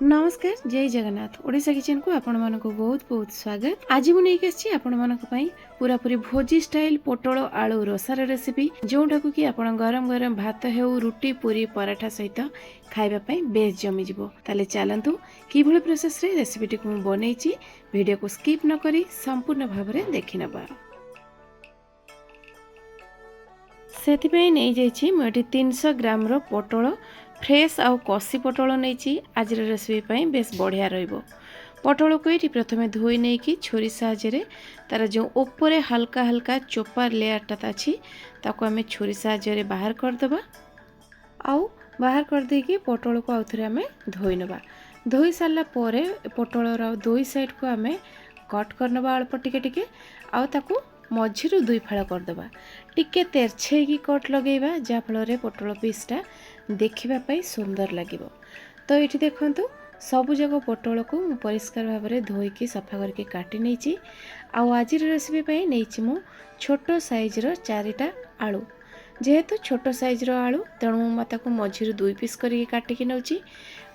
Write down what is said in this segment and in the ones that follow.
नमस्कार जय जगन्नाथ ओडिशा किचन को आपण मानक बहुत बहुत स्वागत। आज मु नहीं आछि आपण मानक पई पूरा पूरी भोजी स्टाइल पोटल आलू रसार रेसिपी जोटा को कि आपण गरम गरम भात हेउ रुटी पूरी पराठा सहित खाइबा पई बेस जमी जिवो। ताले चलंतु कि भली प्रोसेस रे रेसिपी को मु बनैछि, वीडियो को स्किप न करी संपूर्ण भाव रे देखि नबा। सेति पई नै जाइछि मु एटी 300 ग्राम रो पोटल फ्रेश आउ कसी पोटल नहीं। आज रेसिपी पाई बेस बढ़िया रहिबो। पोटल को ये प्रथम धोई नहीं कि छुरी साहाय्य तार जो ऊपर हल्का हल्का चोपा लेयरटा अच्छी ताको आम छुरी साहाय्य बाहर करदे। आउ बाहर कर देकी पोटल को आउ थे आम धोई नबा। धोई सारा पर पोटल दुई साइड को आम कट करनबा अल्प टिके टिके आउ ताको मझिरु दुई फाड़ करदबा। टिके तेरछे की कट लगेबा जा फल पोटल पीसटा देखिबा पई सुंदर लागिबो। तो ये देखंतु सबु जगह पोटल को मु परिष्कार भाव में धोईकी सफा करके काटी नहींची। आउ आज रेसिपी पई नहींची मु छोटो साइज रो 4टा आलू। जेहेतु छोटो साइज रो आलू तेणु मु ताको मझिरु 2 पीस करके काटिकी नउची।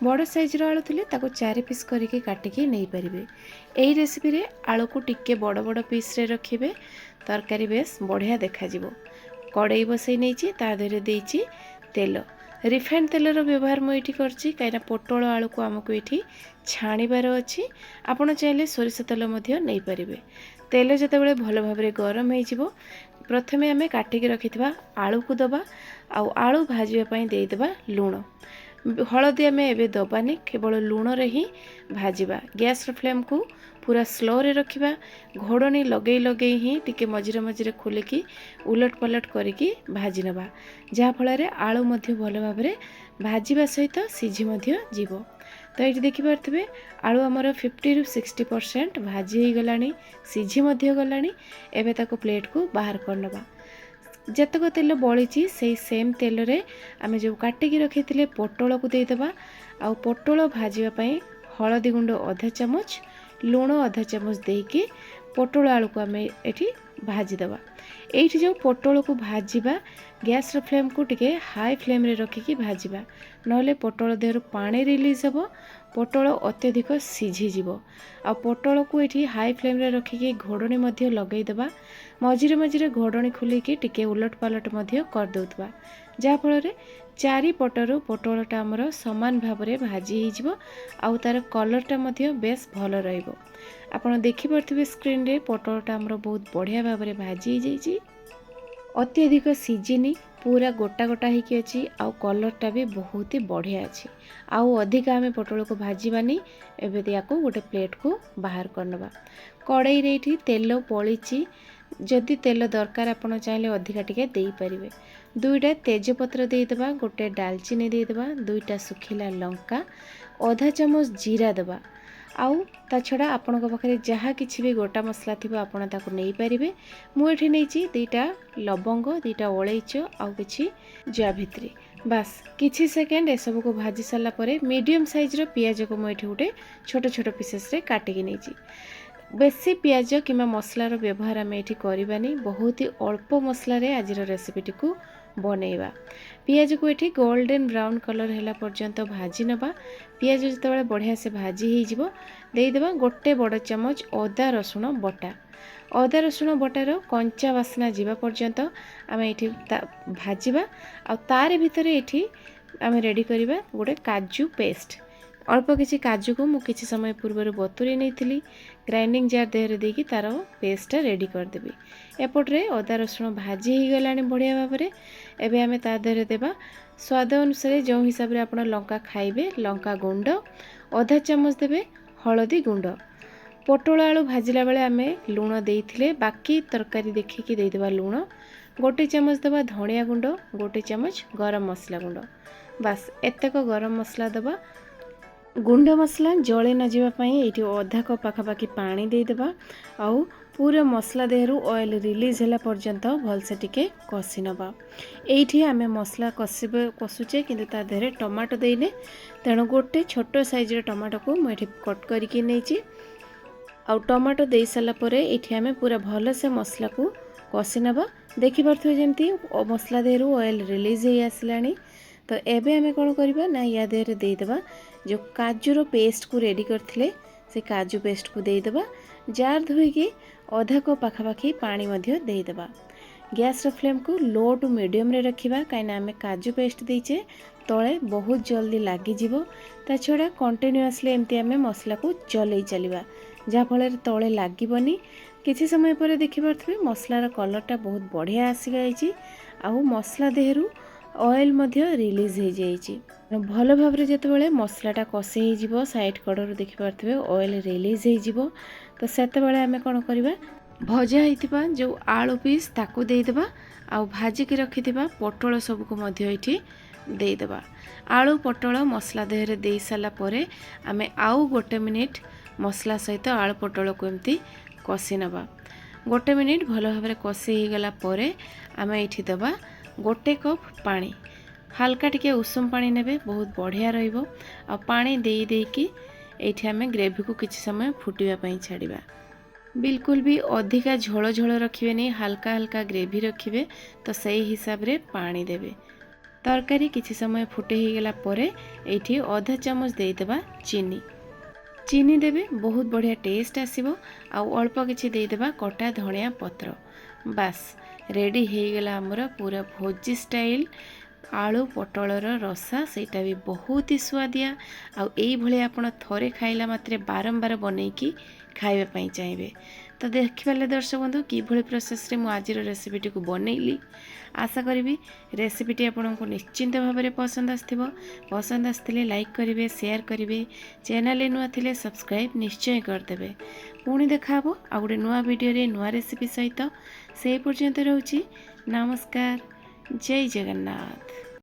बड़ साइज रो आलू थिले ताको 4 पीस करके काटिकी नहीं परिबे। एही रेसिपी रे आलू को टिके बड़ बड़ पीस रे रखिबे, तरकारी बेस बढ़िया देखा जिवो। कड़ाई बसई नहींची, ता देहरे देइची तेल। रिफाइंड तेलर व्यवहार मुझे करछि कहीं पोटल आलू को आमको ये छाणीबार अच्छी। आपड़ चाहिए सोरिष तेल नहीं पारे। तेल जिते भल भाव में गरम हो प्रथमे आम काटिकी रखिथिबा आलू को दबा। आलू भाजवाई देदेबा लुण। हलदी आम एवं दबानी, केवल लुण रे ही भाजवा। गैस फ्लेम को पूरा स्लो रे रखिबा। घोड़नी लगे लगे ही टिके मझिरे मझिरे खोलिकी उलट पलट करिकी भाजी नबा, जहा फल आलू मध्य भल भाव में भाजवा सहित सिझी मध्य जीवो। तो ये देखिपे आलू आमर 50 ରୁ 60% भाजी हो गलानी, सिझी मध्य गलानी। एबे ताको प्लेट को बाहर करनबा। जतक तेल बड़ी से सेम तेल रे आमे जो काटिकी रखी पोटल को देदेबा। आउ पोटल भाजवाई हलदी गुंड आधा चामच, लुण आधा चामच देकी पोटल आलू को आम ये भाजीदबा। ये जो पोटल को भाजवा गैस फ्लेम को टिके हाई फ्लेम रे रखिकी भाजवा, नले पोटल देहरु पानी रिलीज हम, पोटल अत्यधिक सिझीज। आ पोटल को ये हाई फ्लेम रे रखिकी घोड़नी मध्य लगेदेबा। मझिरे मझिरे घोड़नी खोलिकी टिके उलट पालट मध्य कर दउतबा, जहा फल चारिपटरू पोटलटा आमर समान भाव में भाजी हो। आउ तार कलरटा मध्य बेस भल रहिबो। आपण देखि पारथिबे स्क्रीन रे पोटलटा आमर बहुत बढ़िया भाव में भाजी जाइए। अत्यधिक सिझिनी, पूरा गोटा गोटा होकी अच्छी। आउ कलरटा भी बहुत ही बढ़िया अच्छी। आउ अधिक आम पोटल को भाजवानी। एबे या गोटे प्लेट को बाहर करनबा। कड़ाई रे तेल पड़ी, जदि तेल दरकार आपड़ चाहिए अधिका टिके दे पारिबे। 2टा तेजपत्र देदेबा, गोटे डालचीनी देदेबा, 2टा सुखिला लंका, आधा चामच जीरा देबा। आउ ता छड़ा आपण पाखे जहाँ किसी भी गोटा मसला थी आपड़ ताको नहीं पारिबे। मुझे नहीं 2टा लवंग, 2टा अलैच आउ किछि जावित्री। बास किछि सेकेंड एसबू को भाजी सारा पर मीडियम साइज रो पियाज को मुझे गोटे छोट छोट पीसेस रे काटिकी नहीं। बेसी पियाज कि मसलार व्यवहार आम ये करवानी। बहुत ही अल्प मसला आज रेसिपीटी को बनैबा। पियाज को ये गोल्डन ब्राउन कलर है पर्यंत भाजी नबा। पियाज जो बढ़िया से भाजी हो देदेबा गोटे बड़ चामच अदा रसुण बटा। अदा रसुण बटार कंचा बास्ना जीवा पर्यंत आम ये भाजवा। आ तार भितर ये आम रेडी करवा गोटे काजू पेस्ट। अल्प किसी काजू को मुझे किसी समय पूर्व बतुरी नहीं, ग्राइंडिंग जार देहरे देकी तार पेस्टा रेडी करदेवी। एपटे अदा रसुण भाजी हो गला बढ़िया भाव में। एबे आमे ता देहरे देबा स्वाद अनुसार जो हिसाब रे आपण लंका खाइबे लंका गुंड, आधा चामच देबे हलदी गुंड। पोटल आलू भाजिला बेले आमे लुण देइथिले, बाकी तरकारी देखिकी देदेबा लुण। गोटे चामच देबा धनिया गुंड, गोटे चामच गरम मसला गुंड। बास एतक गरम मसला देबा। गुंड मसला जले न जावाई ये अधा कप पाखापाखि पानी देदेबा। आउ पूरा मसला देहरु ऑयल रिलीज होला पर्यंत भलसे टिके कषि नबा। एठी आमे मसला कषुचे किंतु ता देहरे टमाटो देने, तेणु गोटे छोट साइज टमाटो को मुझे कट करके नहीं। आउ टमाटो दे सारा पर ये आमे पूरा भलसे मसला को कषि नबा। देखिपे जमी मसला देहरु ऑयल रिलीज हो आसलानी। तो एबे आमे कौन करबा ना या देहरे देदेबा जो काजूर पेस्ट को रेडी करथिले से काजू पेस्ट को देदेबा। जार धोईकी अधा कप पाखापाखि पानी मध्य देदेबा। गैस फ्लेम को लो टू मीडियम रे रखिबा काई ना आमे काजू पेस्ट देइचे तले बहुत जल्दी लागी जिवो। ता छड़ा कंटिन्यूअसली एमती आमे मसला को चलई चलिबा जा फल तले लागिबनी। किछि समय पर देखि पारथिबे मसलार कलरटा बहुत बढ़िया आसी गइछि आउ मसला देहरु ऑयल मध्य रिलीज हो जाइछि। भल भाव रे जेतेबेले मसलाटा कषि हो जिवो साइड कड़र देखि पारथिबे ऑयल रिलीज हो जिवो। तो सेतेबेले आमे कोन करिबा भजा होइतिबा जो आलू पीस ताको देदेबा आउ भाजी की रखिथिबा पटल सब को मध्य एठी देदेबा। आलू पटल मसला देहरे दे साला परे आमे आउ गोटे मिनिट मसला सहित आलू पटल को एमती कषि नबा। गोटे मिनिट भल भाव रे कषि हो गला परे आमे एठी दबा गोटे कप पानी। हल्का टिके उषुम पानी नेबे बहुत बढ़िया रहिबो। आ पानी देई देकी एठी आमे ग्रेवी को किछि समय फुटिबा पई छाड़िबा। बिल्कुल भी अधिका झोल झोल रखिबे नहीं, हल्का हल्का ग्रेवी रखिबे। तो सही हिसाब रे पानी देबे। तरकारी किछि समय फुटे ही गला परे एठी आधा चामच देदेबा चीनी। चीनी देबे बहुत बढ़िया टेस्ट आसीबो। आ अल्प किछि देदेबा कटा धनिया पत्र। बास रेडी हो गला हमर पूरा भोजी स्टाइल आलू पटलर रसा। सेटा भी बहुत ही स्वादिया। आ एई भली आपण थरे खाइला मात्रे बारंबार बनैकी खाइबा पई चाहिए। तो देखिपारे दर्शक बंधु किभली प्रोसेस रे मु आजिर रेसिपीटी को बनैली। आशा करी रेसिपीटी आपको निश्चिंत भाव में पसंद आसथिबो। पसंद आसथिले लाइक करेंगे, शेयर करेंगे, चैनल नुआ थिले सब्सक्राइब निश्चय करदेवे। पुणी देखाबो आ गोटे नुआ वीडियो रे नुआ रेसिपी सहित। से पर्यंत रहउची नमस्कार। जय जगन्नाथ।